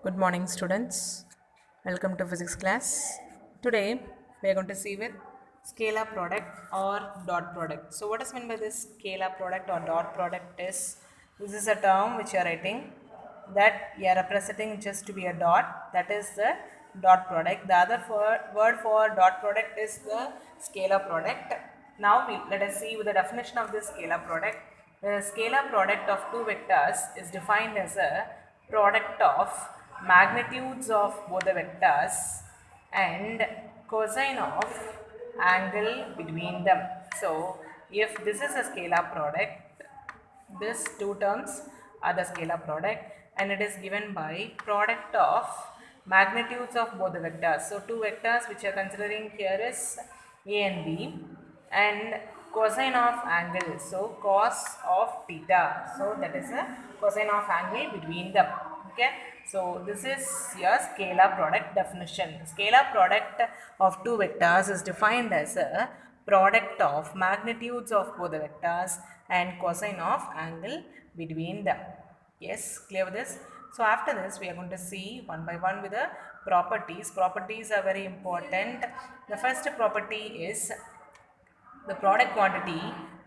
Good morning, students. Welcome to physics class. Today we are going to see with scalar product or dot product. So, what is meant by this scalar product or dot product is this is a term which you are writing that you are representing just to be a dot, that is the dot product. The other word for dot product is the scalar product. Now let us see with the definition of this scalar product. The scalar product of two vectors is defined as a product of magnitudes of both the vectors and cosine of angle between them. So if this is a scalar product, these two terms are the scalar product and it is given by product of magnitudes of both the vectors. So two vectors which are considering here is A and B and cosine of angle. So cos of theta. So that is a cosine of angle between them. Okay. So this is your scalar product definition. Scalar product of two vectors is defined as a product of magnitudes of both the vectors and cosine of angle between them. Yes, clear with this? So after this we are going to see one by one with the properties. Properties are very important. The first property is the product quantity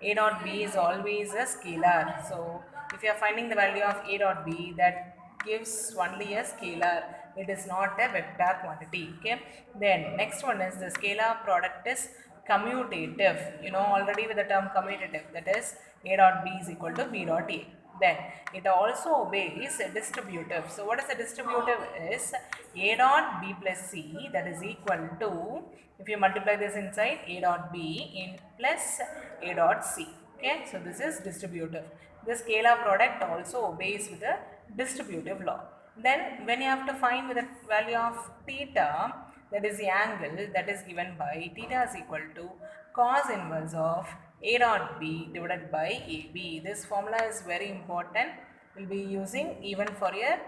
A dot B is always a scalar. So if you are finding the value of A dot B, that gives only a scalar. It is not a vector quantity. Okay. Then next one is the scalar product is commutative. You know already with the term commutative, that is A dot B is equal to B dot A. Then it also obeys a distributive. So what is a distributive is A dot B plus C, that is equal to, if you multiply this inside, A dot B in plus A dot C. Okay, so this is distributive. The scalar product also obeys with the distributive law. Then when you have to find with the value of theta, that is the angle that is given by theta is equal to cos inverse of A dot B divided by AB. This formula is very important. We will be using even for your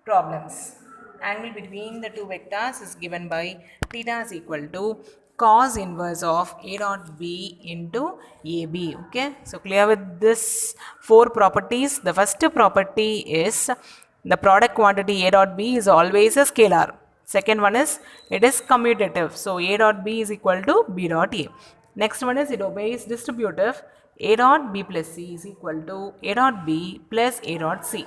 problems. Angle between the two vectors is given by theta is equal to cos inverse of A dot B into AB. Okay. So clear with this four properties. The first property is the product quantity A dot B is always a scalar. Second one is it is commutative. So A dot B is equal to B dot A. Next one is it obeys distributive. A dot B plus C is equal to A dot B plus A dot C.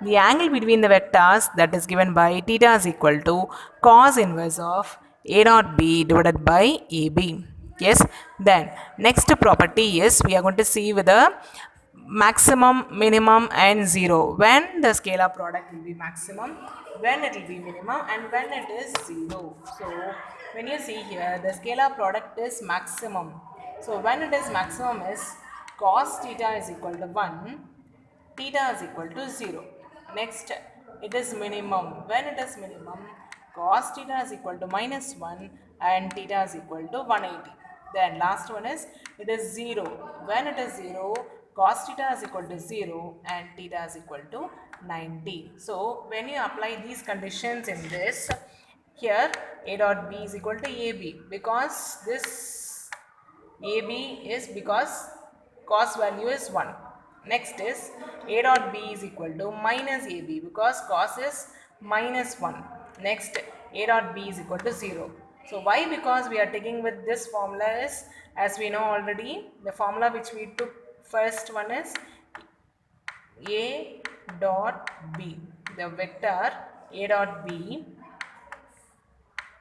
The angle between the vectors that is given by theta is equal to cos inverse of A dot B divided by AB. Yes. Then next property is we are going to see with the maximum, minimum and 0. When the scalar product will be maximum, when it will be minimum and when it is 0. So when you see here the scalar product is maximum. So when it is maximum is cos theta is equal to 1, theta is equal to 0. Next it is minimum. When it is minimum, cos theta is equal to minus 1 and theta is equal to 180. Then last one is it is 0. When it is 0, cos theta is equal to 0 and theta is equal to 90. So when you apply these conditions in this, here A dot B is equal to AB, because this AB is because cos value is 1. Next is A dot B is equal to minus AB, because cos is minus 1. Next A dot B is equal to 0. So why? Because we are taking with this formula is, as we know already, the formula which we took first one is A dot B. The vector A dot B,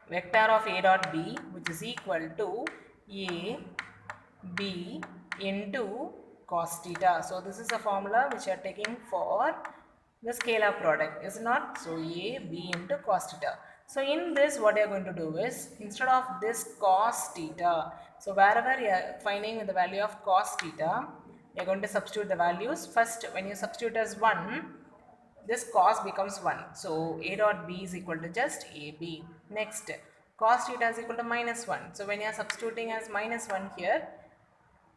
vector of A dot B, which is equal to A B into cos theta. So this is a formula which you are taking for the scalar product, is not? So A B into cos theta. So in this what you are going to do is, instead of this cos theta, so wherever you are finding the value of cos theta, you are going to substitute the values. First when you substitute as 1, this cos becomes 1. So A dot B is equal to just AB. Next, cos theta is equal to minus 1. So when you are substituting as minus 1 here,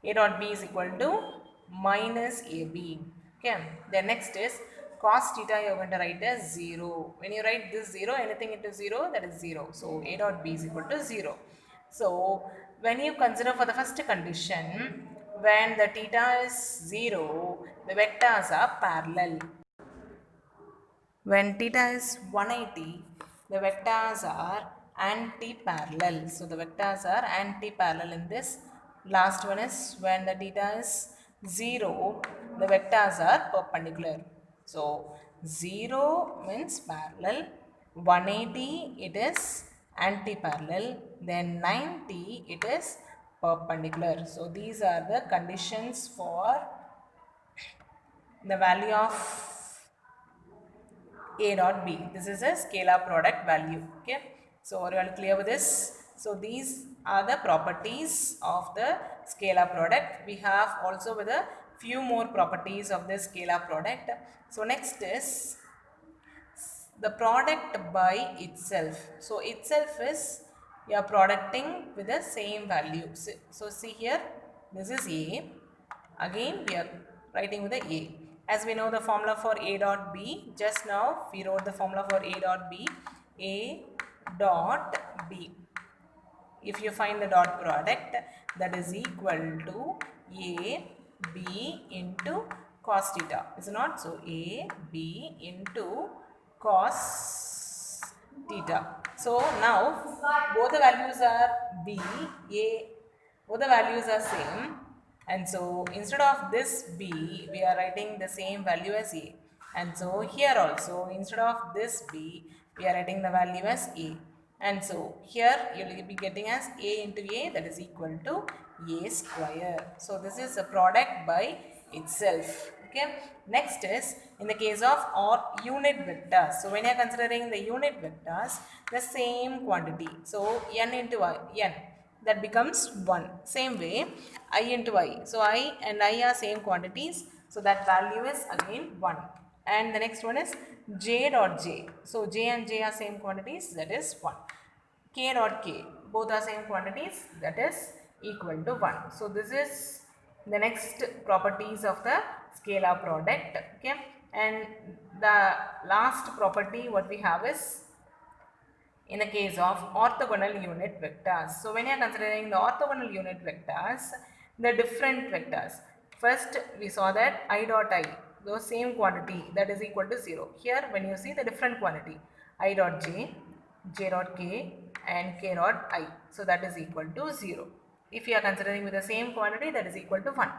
A dot B is equal to minus AB. Okay. Then next is cos theta you are going to write as 0. When you write this 0, anything into 0, that is 0. So A dot B is equal to 0. So when you consider for the first condition, when the theta is 0, the vectors are parallel. When theta is 180, the vectors are anti-parallel. So the vectors are anti-parallel in this. Last one is when the theta is 0, the vectors are perpendicular. So 0 means parallel, 180 it is anti-parallel, then 90 it is perpendicular. So these are the conditions for the value of A dot B. This is a scalar product value. Okay. So are you all clear with this? So these are the properties of the scalar product. We have also with a few more properties of the scalar product. So next is the product by itself. So itself is you are producting with the same value. So see here, this is A. Again we are writing with the A. As we know the formula for A dot B, just now we wrote the formula for A dot B. A dot B. If you find the dot product, that is equal to A B into cos theta. Is it not? So A B into cos theta. So now both the values are B, A, both the values are same, and so instead of this B, we are writing the same value as A. And so here also instead of this B, we are writing the value as A. And so here you will be getting as A into A, that is equal to A square. So this is a product by itself. Okay. Next is in the case of or unit vectors. So when you are considering the unit vectors, the same quantity. So n into I, n, that becomes 1. Same way I into I. So I and I are same quantities. So that value is again 1. And the next one is j dot j. So j and j are same quantities, that is 1. K dot k, both are same quantities, that is equal to 1. So this is the next properties of the scalar product. Okay. And the last property what we have is in the case of orthogonal unit vectors. So when you are considering the orthogonal unit vectors, the different vectors. First we saw that I dot I, those same quantity, that is equal to 0. Here when you see the different quantity, I dot j, j dot k and k dot I. So that is equal to 0. If you are considering with the same quantity, that is equal to 1.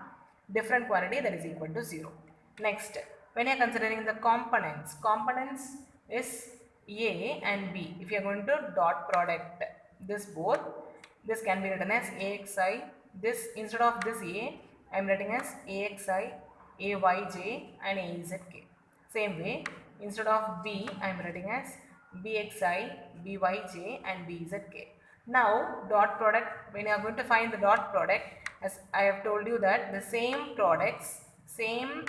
Different quantity, that is equal to 0. Next, when you are considering the components, components is A and B. If you are going to dot product this both, this can be written as AXI. This instead of this A, I am writing as AXI, AYJ and AZK. Same way, instead of B, I am writing as BXI, BYJ and BZK. Now, dot product, when you are going to find the dot product, as I have told you that the same products, same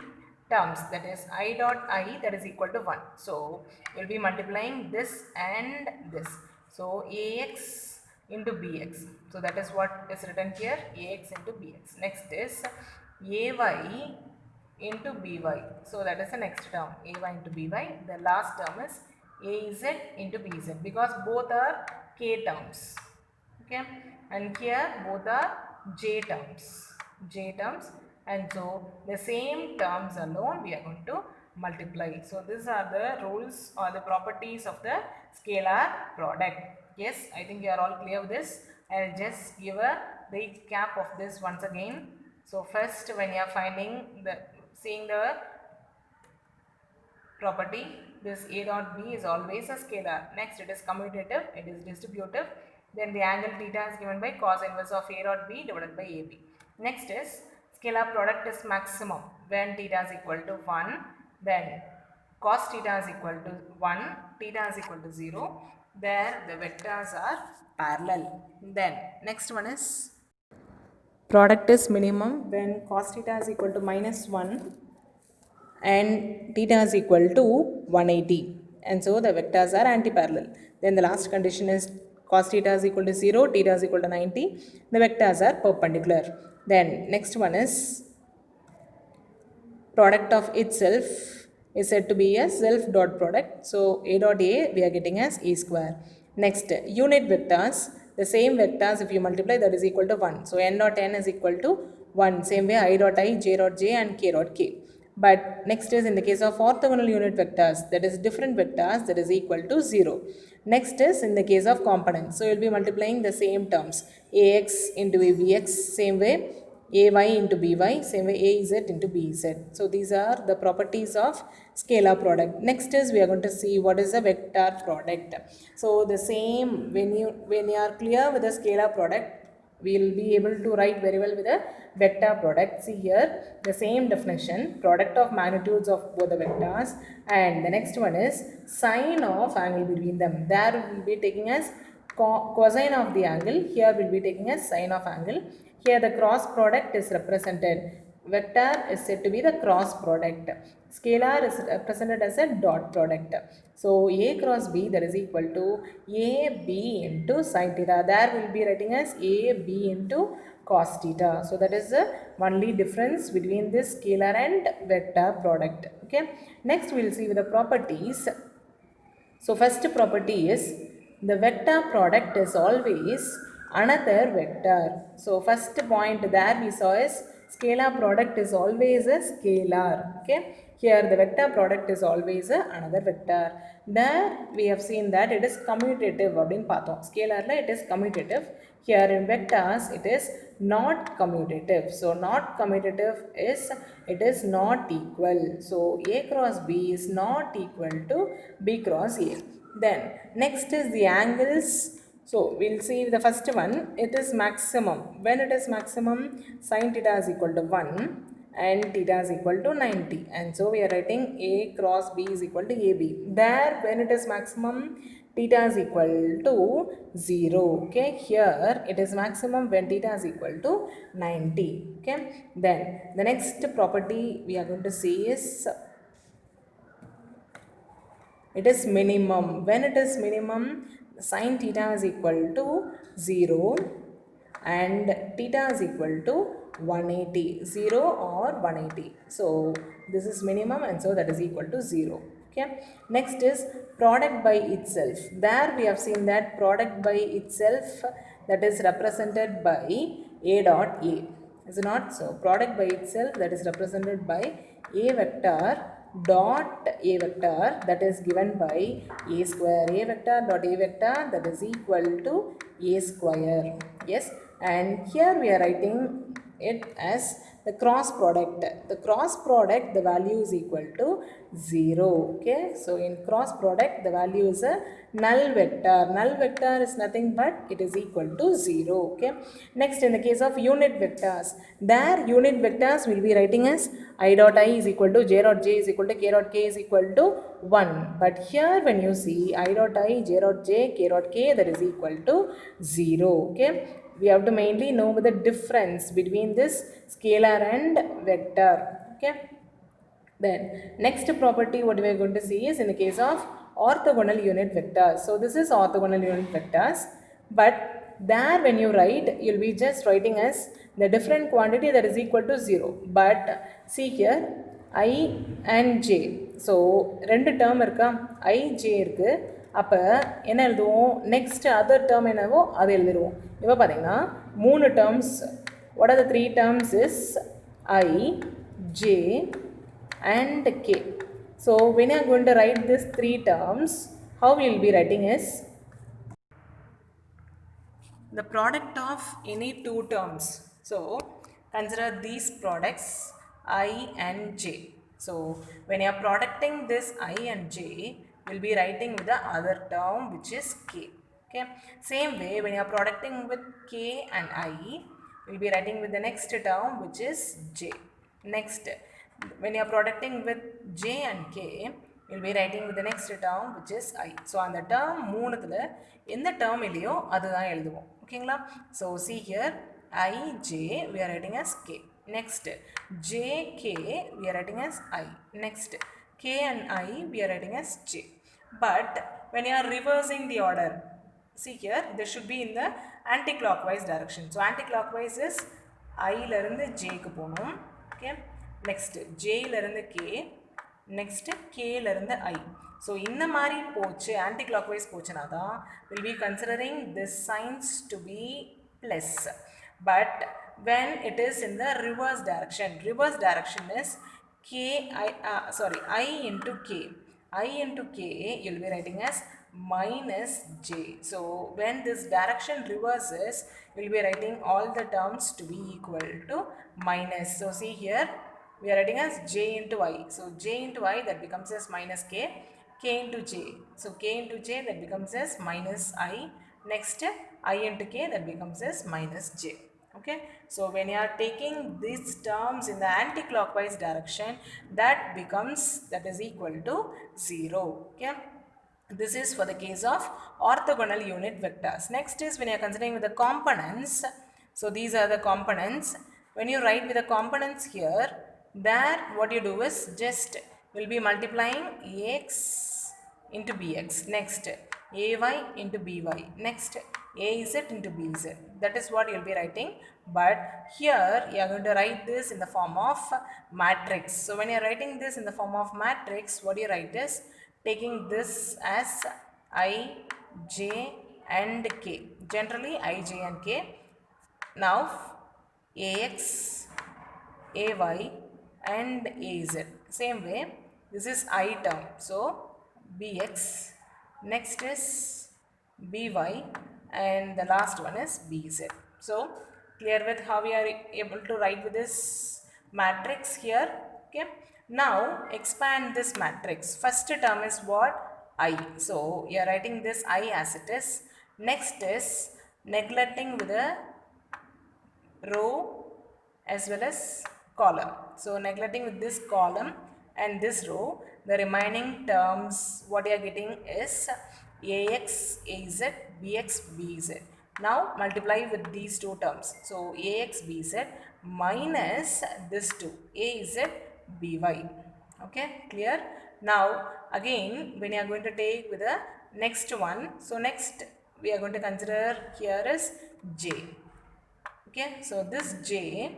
terms, that is I dot I, that is equal to 1. So, you will be multiplying this and this. So, AX into BX. So, that is what is written here, AX into BX. Next is AY into by. So that is the next term, ay into by. The last term is az into bz, because both are k terms. Okay, and here both are j terms, and so the same terms alone we are going to multiply. So these are the rules or the properties of the scalar product. Yes, I think you are all clear with this. I'll just give a recap of this once again. So first, when you are seeing the property, this A dot B is always a scalar. Next, it is commutative, it is distributive. Then the angle theta is given by cos inverse of A dot B divided by AB. Next is scalar product is maximum when theta is equal to 1, then cos theta is equal to 1, theta is equal to 0. There the vectors are parallel. Then next one is product is minimum when cos theta is equal to minus 1 and theta is equal to 180, and so the vectors are antiparallel. Then the last condition is cos theta is equal to 0, theta is equal to 90, the vectors are perpendicular. Then next one is product of itself is said to be a self dot product. So A dot A we are getting as A square. Next, unit vectors, the same vectors if you multiply, that is equal to 1. So n dot n is equal to 1. Same way I dot I, j dot j and k dot k. But next is in the case of orthogonal unit vectors, that is different vectors, that is equal to 0. Next is in the case of components. So you will be multiplying the same terms, ax into abx, same way ay into by, same way az into bz. So these are the properties of scalar product. Next is we are going to see what is a vector product. So the same, when you are clear with the scalar product, we will be able to write very well with a vector product. See here the same definition, product of magnitudes of both the vectors, and the next one is sine of angle between them. There we will be taking as cosine of the angle, here we will be taking as sine of angle. Here the cross product is represented. Vector is said to be the cross product. Scalar is represented as a dot product. So A cross B, that is equal to AB into sin theta. There we will be writing as AB into cos theta. So that is the only difference between this scalar and vector product. Okay. Next we will see with the properties. So first property is the vector product is always another vector. So first point there we saw is scalar product is always a scalar. Okay. Here the vector product is always another vector. There we have seen that it is commutative. Scalar it is commutative. Here in vectors it is not commutative. So not commutative is it is not equal. So A cross B is not equal to B cross A. Then next is the angles. So we'll see the first one, it is maximum. When it is maximum, sin theta is equal to 1 and theta is equal to 90. And so we are writing A cross B is equal to AB. There when it is maximum, theta is equal to 0. Okay, here it is maximum when theta is equal to 90. Okay, then the next property we are going to see is it is minimum. When it is minimum, sin theta is equal to 0 and theta is equal to 180, 0 or 180. So this is minimum and so that is equal to 0. Okay. Next is product by itself. There we have seen that product by itself, that is represented by A dot A. Is it not? So product by itself, that is represented by A vector dot A vector, that is given by A square. A vector dot A vector, that is equal to A square. Yes, and here we are writing it as the cross product. The cross product, the value is equal to 0. Okay, so in cross product the value is a null vector. Null vector is nothing but it is equal to 0. Okay, next in the case of unit vectors, there unit vectors will be writing as I dot I is equal to j dot j is equal to k dot k is equal to 1. But here when you see I dot I, j dot j, k dot k, that is equal to 0. Okay, we have to mainly know the difference between this scalar and vector. Okay. Then next property what we are going to see is in the case of orthogonal unit vectors. So this is orthogonal unit vectors, but there when you write, you will be just writing as the different quantity that is equal to 0. But see here I and j. So ரெண்டு term இருக்கா, I j இருக்கு. அப்போ என்ன எழுதுவோம், next other term என்னவோ அது எழுதிடுவோம். இப்போ பார்த்தீங்கன்னா மூணு terms, what are the three terms is I, j and k. So when you are going to write these three terms, how we will be writing is the product of any two terms. So consider these products I and j. So when you are producting this I and j, you will be writing with the other term which is k. Okay, same way when you are producting with k and I, you will be writing with the next term which is j. Next, when you are producting with j and k, you will be writing with the next term which is I. So on the term மூணுத்துல எந்த term இல்லையோ அதுதான் எழுதுவோம். ஓகேங்களா? So see here I, j we are writing as k. Next j, k we are writing as I. Next k and I we are writing as j. But when you are reversing the order, see here this should be in the anti-clockwise direction. So anti-clockwise is I இருந்து j க்கு போகணும். Okay, next j இருந்து k, next k இருந்து I. So இந்த மாதிரி போச்சு anti-clockwise போச்சுனா தான் will be considering this signs to be plus. But when it is in the reverse direction is I into k. I into k you'll be writing as minus j. So when this direction reverses, you'll be writing all the terms to be equal to minus. So see here, we are writing as j into I. So j into I, that becomes as minus k into j. So k into j, that becomes as minus I. Next, I into k, that becomes as minus j. Okay, so when you are taking these terms in the anti-clockwise direction, that is equal to 0. Okay, this is for the case of orthogonal unit vectors. Next is when you are considering with the components. So these are the components. When you write with the components here, there what you do is just will be multiplying ax into bx. Next, ay into by. Next, az into bz. That is what you will be writing. But here you are going to write this in the form of matrix. So when you are writing this in the form of matrix, what you write is taking this as I, j and k. Generally I, j and k. Now ax, ay and az. Same way, this is I term. So bx, next is by, and the last one is bz. So clear with how we are able to write with this matrix here. Okay. Now expand this matrix. First term is what? I. So you are writing this I as it is. Next is neglecting with a row as well as column. So neglecting with this column and this row, the remaining terms what you are getting is ax, az, bx, bz. Now multiply with these two terms. So ax, bz minus this two, az, by. Okay, clear? Now again when you are going to take with the next one, so next we are going to consider here is j. Okay, so this j,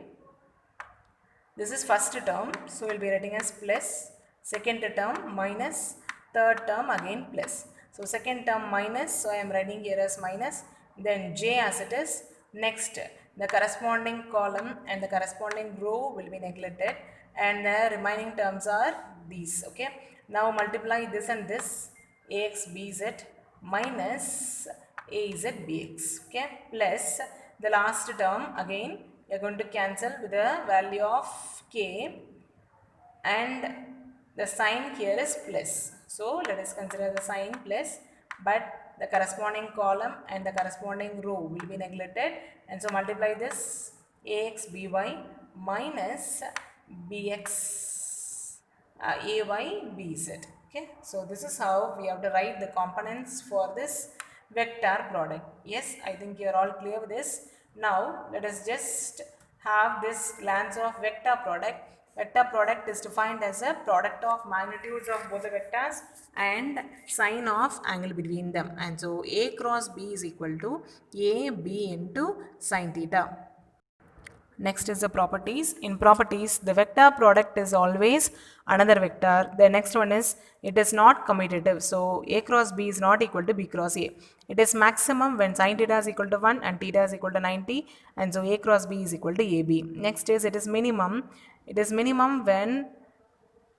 this is first term, so we'll be writing as plus, second term minus, third term again plus. So second term minus, so I am writing here as minus, then j as it is. Next, the corresponding column and the corresponding row will be neglected, and the remaining terms are these. Okay, now multiply this and this, ax bz minus az bx. Okay, plus the last term again you are going to cancel with the value of k, and the sign here is plus. So let us consider the sign plus, but the corresponding column and the corresponding row will be neglected, and so multiply this ax by minus bx ay bz. Okay, so this is how we have to write the components for this vector product. Yes, I think you are all clear with this. Now let us just have this glance of vector product. Vector product is defined as a product of magnitudes of both the vectors and sine of angle between them. And so a cross b is equal to ab into sine theta. Next is the properties. In properties, the vector product is always another vector. The next one is it is not commutative. So a cross b is not equal to b cross a. It is maximum when sin theta is equal to 1 and theta is equal to 90, and so a cross b is equal to ab. Next is it is minimum. It is minimum when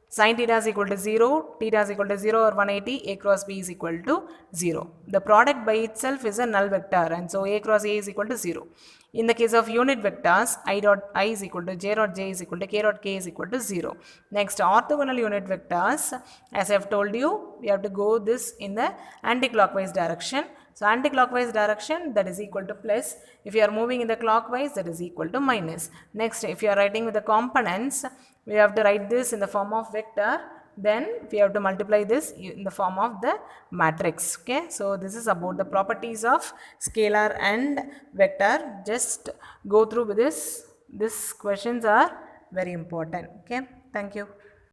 sin theta is equal to 0, theta is equal to 0 or 180, a cross b is equal to 0. The product by itself is a null vector, and so a cross a is equal to 0. In the case of unit vectors, I dot I is equal to j dot j is equal to k dot k is equal to 0. Next, orthogonal unit vectors, as I have told you, we have to go this in the anti-clockwise direction. So anti-clockwise direction, that is equal to plus. If you are moving in the clockwise, that is equal to minus. Next, if you are writing with the components, we have to write this in the form of vector, then we have to multiply this in the form of the matrix. Okay, so this is about the properties of scalar and vector. Just go through with this. These questions are very important. Okay, thank you.